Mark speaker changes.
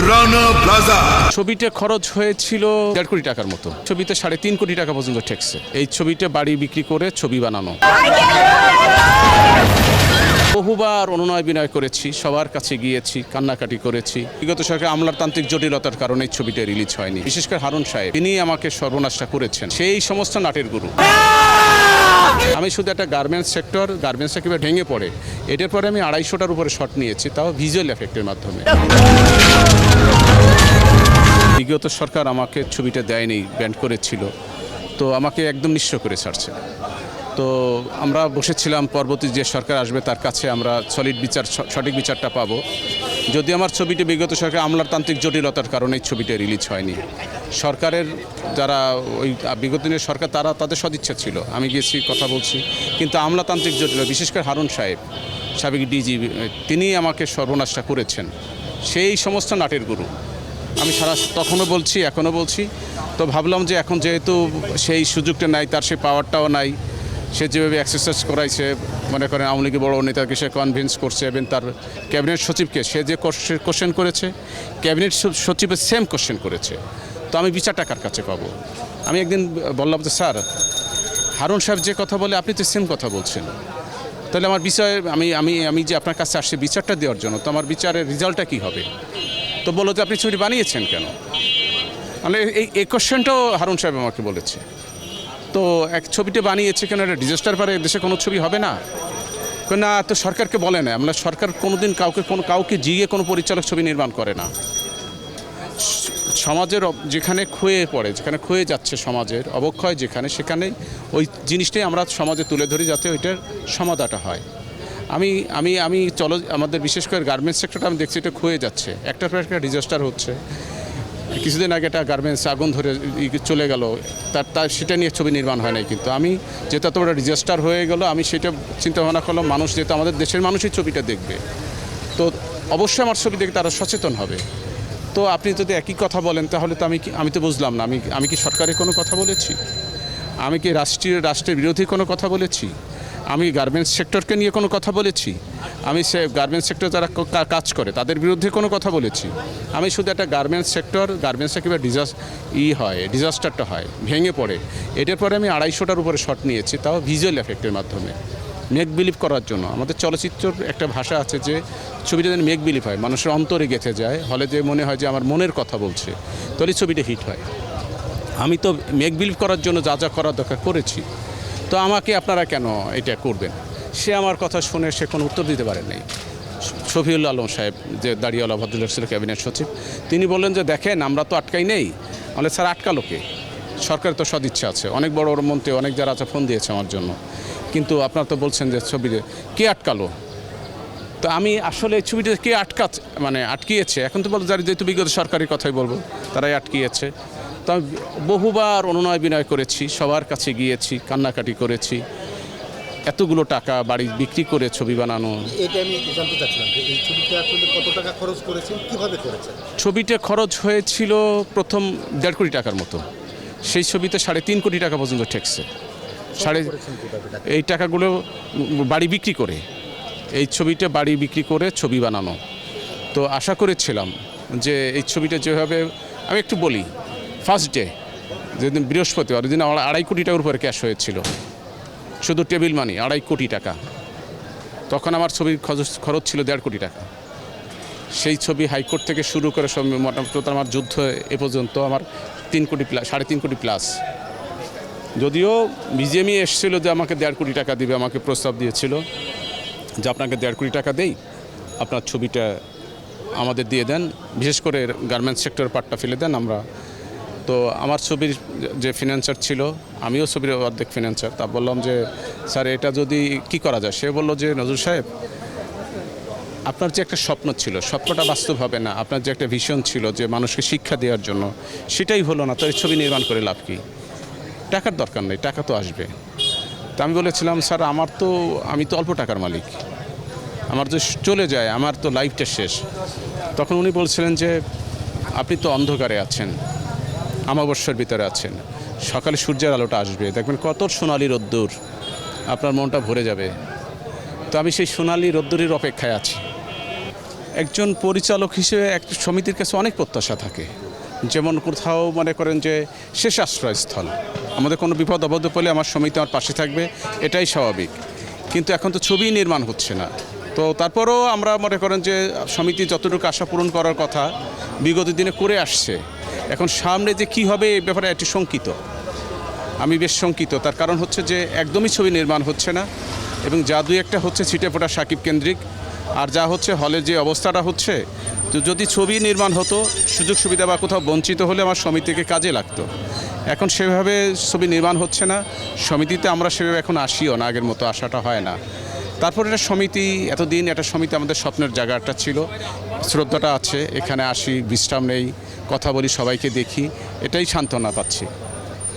Speaker 1: Rana plaza.
Speaker 2: ছবিতে খরচ হয়েছিল 1.5 কোটি টাকার মতো। ছবিতে 3.5 কোটি টাকা পর্যন্ত ঠেকছে। এই ছবিতে বাড়ি বিক্রি করে ছবি বানানো। বহুবার অনুনয় বিনয় করেছি, সবার কাছে গিয়েছি, কান্নাকাটি করেছি। বিগত সরকার আমলাতান্ত্রিক জটিলতার কারণে এই ছবিটা রিলিজ হয়নি। বিশেষ করে হারুন সাহেব, তিনি আমাকে সর্বনাশটা করেছেন। সেই সমস্ত নাটের গুরু। আমি শুধু একটা গার্মেন্টস একেবারে ভেঙে পড়ে, এটার পরে আমি 250টার উপরে শট নিয়েছি, তাও ভিজুয়াল এফেক্টের মাধ্যমে। বিগত সরকার আমাকে ছবিটা দেয়নি, ব্যান্ড করেছিল, তো আমাকে একদম নিঃস্ব করে ছাড়ছে। তো আমরা বসেছিলাম পরবর্তী যে সরকার আসবে তার কাছে আমরা সঠিক বিচারটা পাবো। যদি আমার ছবিটি বিগত সরকার আমলাতান্ত্রিক জটিলতার কারণে এই ছবিটা রিলিজ হয়নি। সরকারের যারা ওই বিগত দিনের সরকার তাদের সদিচ্ছা ছিল, আমি গেছি কথা বলছি, কিন্তু আমলাতান্ত্রিক জটিলতা, বিশেষ করে হারুন সাহেব, সাবেক ডিজি, তিনি আমাকে সর্বনাশটা করেছেন। সেই সমস্ত নাটের গুরু আমি তখনও বলছি, এখনও বলছি। তো ভাবলাম যে এখন যেহেতু সেই সুযোগটা নাই, তার সেই পাওয়ারটাও নাই, সে যেভাবে এক্সারসাইজ করাইছে, মনে করেন আওয়ামী লীগের বড় নেতাকে সে কনভিন্স করছে, এবং তার ক্যাবিনেট সচিবকে সে যে কোশ্চেন করেছে, ক্যাবিনেট সচিবের সেম কোশ্চেন করেছে। তো আমি বিচারটা কার কাছে পাবো? আমি একদিন বললাম যে স্যার, হারুন সাহেব যে কথা বলে আপনি তো সেম কথা বলছেন, তাহলে আমার বিষয়ে আমি যে আপনার কাছে আসছি বিচারটা দেওয়ার জন্য, তো আমার বিচারের রেজাল্টটা কী হবে? তো বললো যে আপনি ছবিটি বানিয়েছেন কেন? মানে এই কোশ্চেনটাও হারুন সাহেব আমাকে বলেছে। তো এক ছবিটা বানিয়েছে কেন, এটা ডিজাস্টার পারে দেশে কোনো ছবি হবে না? না, তো সরকারকে বলে না, আমরা সরকার কোনোদিন কাউকে জিয়ে কোনো পরিচালক ছবি নির্মাণ করে না। সমাজের যেখানে যেখানে ক্ষয়ে যাচ্ছে সমাজের অবক্ষয় সেখানে ওই জিনিসটাই আমরা সমাজে তুলে ধরি, যাতে ওইটার সমাধানটা হয়। আমি আমাদের বিশেষ করে গার্মেন্টস সেক্টরটা আমি দেখছি এটা ক্ষয়ে যাচ্ছে, একটার পর একটা ডিজাস্টার হচ্ছে। কিছুদিন আগে একটা গার্মেন্টস আগুন ধরে চলে গেল, তার সেটা নিয়ে ছবি নির্মাণ হয় নাই। কিন্তু আমি যেহেতু এত বড় ডিজাস্টার হয়ে গেল, আমি সেটা চিন্তা ভাবনা করলাম, মানুষ যেহেতু আমাদের দেশের মানুষই ছবিটা দেখবে, তো অবশ্যই আমার ছবি দেখে তারা সচেতন হবে। তো আপনি যদি একই কথা বলেন, তাহলে তো আমি তো বুঝলাম না, আমি কি সরকারের কোনো কথা বলেছি? আমি কি রাষ্ট্রের বিরোধী কোনো কথা বলেছি? আমি গার্মেন্টস সেক্টরকে নিয়ে কোনো কথা বলেছি? আমি গার্মেন্টস সেক্টর যারা কাজ করে তাদের বিরুদ্ধে কোনো কথা বলেছি? আমি শুধু একটা গার্মেন্টস একেবারে ডিজাস্টারটা হয়, ভেঙে পড়ে, এটার পরে আমি 250টার উপরে শট নিয়েছি, তাও ভিজুয়াল এফেক্টের মাধ্যমে, মেক বিলিভ করার জন্য। আমাদের চলচ্চিত্রের একটা ভাষা আছে যে ছবিটা যেন মেক বিলিভ হয়, মানুষের অন্তরে গেঁথে যায়, হলে যে মনে হয় যে আমার মনের কথা বলছে, তাহলে ছবিটা হিট হয়। আমি তো মেক বিলিভ করার জন্য যা যা করার দরকার করেছি, তো আমাকে আপনারা কেন এটা করবেন? সে আমার কথা শুনে সে কোনো উত্তর দিতে পারেন নাই। শফিউল আলম সাহেব, যে দাড়িওয়ালা ভদ্রলোক ছিল ক্যাবিনেট সচিব, তিনি বললেন যে দেখেন আমরা তো আটকাই নেই। আমাদের স্যার আটকালো কে? সরকারের তো সদিচ্ছা আছে, অনেক বড় বড় মন্ত্রী অনেক যারা আছে ফোন দিয়েছে আমার জন্য, কিন্তু আপনারা তো বলছেন যে ছবিতে কে আটকালো? তো আমি আসলে এই ছবিটা কে আটকিয়েছে, এখন তো বলতে যেহেতু বিগত সরকারি কথাই বলবো, তারাই আটকিয়েছে। তো আমি বহুবার অনুনয় বিনয় করেছি, সবার কাছে গিয়েছি, কান্নাকাটি করেছি। এতগুলো টাকা বাড়ি বিক্রি করে ছবি বানানো।
Speaker 3: এটা আমি জানতে চাচ্ছিলাম যে এই ছবিতে আসলে কত টাকা খরচ করেছেন, কিভাবে করেছেন?
Speaker 2: ছবিতে খরচ হয়েছিল প্রথম 1.5 কোটি টাকার মতো। সেই ছবিতে 3.5 কোটি টাকা পর্যন্ত ঠেকছে। এই টাকাগুলো বাড়ি বিক্রি করে, এই ছবিটা বাড়ি বিক্রি করে ছবি বানানো। তো আশা করেছিলাম যে এই ছবিটা যেভাবে, আমি একটু বলি, ফার্স্ট ডে যেদিন বৃহস্পতিবার, ওই দিন 2.5 কোটি টাকার উপরে ক্যাশ হয়েছিল, শুধু টেবিল মানি 2.5 কোটি টাকা। তখন আমার ছবির খরচ ছিল 1.5 কোটি টাকা। সেই ছবি হাইকোর্ট থেকে শুরু করে সব মোটামুটি আমার যুদ্ধ এ পর্যন্ত আমার 3 কোটি প্লাস, 3.5 কোটি প্লাস। যদিও বিজিএমই এসেছিল যে আমাকে 1.5 কোটি টাকা দিবে, আমাকে প্রস্তাব দিয়েছিল যে আপনাকে 1.5 কোটি টাকা দেই, আপনার ছবিটা আমাদের দিয়ে দেন, বিশেষ করে গার্মেন্টস সেক্টর পার্টটা ফেলে দেন আমরা। তো আমার ছবির যে ফিনান্সার ছিল, আমিও ছবির অর্ধেক ফিনান্সার, তা বললাম যে স্যার এটা যদি কি করা যায়? সে বললো যে নজরুল সাহেব, আপনার যে একটা স্বপ্ন ছিল, স্বপ্নটা বাস্তব হবে না। আপনার যে একটা ভিশন ছিল যে মানুষকে শিক্ষা দেওয়ার জন্য, সেটাই হলো না, তো এই ছবি নির্মাণ করে লাভ কি? টাকার দরকার নেই, টাকা তো আসবে। তা আমি বলেছিলাম স্যার আমি তো অল্প টাকার মালিক, আমার যে চলে যায়, আমার তো লাইফটা শেষ। তখন উনি বলছিলেন যে আপনি তো অন্ধকারে আছেন, অমাবস্যার ভিতরে আছেন, সকালে সূর্যের আলোটা আসবে, দেখবেন কত সোনালি রোদ্দুর, আপনার মনটা ভরে যাবে। তো আমি সেই সোনালি রোদ্দুরের অপেক্ষায় আছি। একজন পরিচালক হিসেবে একটা সমিতির কাছে অনেক প্রত্যাশা থাকে, যেমন কোথাও মনে করেন যে শেষ আশ্রয়স্থল, আমাদের কোনো বিপদ আপদে পড়লে আমার সমিতি আমার পাশে থাকবে, এটাই স্বাভাবিক। কিন্তু এখন তো ছবি নির্মাণ হচ্ছে না, তো তারপরেও আমরা মনে করেন যে সমিতি যতটুকু আশা পূরণ করার কথা বিগত দিনে করে আসছে, এখন সামনে যে কি হবে এই ব্যাপারে একটু শঙ্কিত, আমি বেশ শঙ্কিত। তার কারণ হচ্ছে যে একদমই ছবি নির্মাণ হচ্ছে না, এবং যা দুই একটা হচ্ছে ছিটেফোঁটা সাকিব কেন্দ্রিক, আর যা হচ্ছে হলের যে অবস্থাটা হচ্ছে, তো যদি ছবি নির্মাণ হতো, সুযোগ সুবিধা বা কোথাও বঞ্চিত হলে আমার সমিতিকে কাজে লাগতো। এখন সেভাবে ছবি নির্মাণ হচ্ছে না, সমিতিতে আমরা সেভাবে এখন আসিও না, আগের মতো আসাটা হয় না। তারপর এটা সমিতি, এতদিন একটা সমিতি আমাদের স্বপ্নের জায়গাটা ছিল, শ্রদ্ধাটা আছে, এখানে আসি, বিশ্রাম নেই, কথা বলি, সবাইকে দেখি, এটাই সান্ত্বনা পাচ্ছি।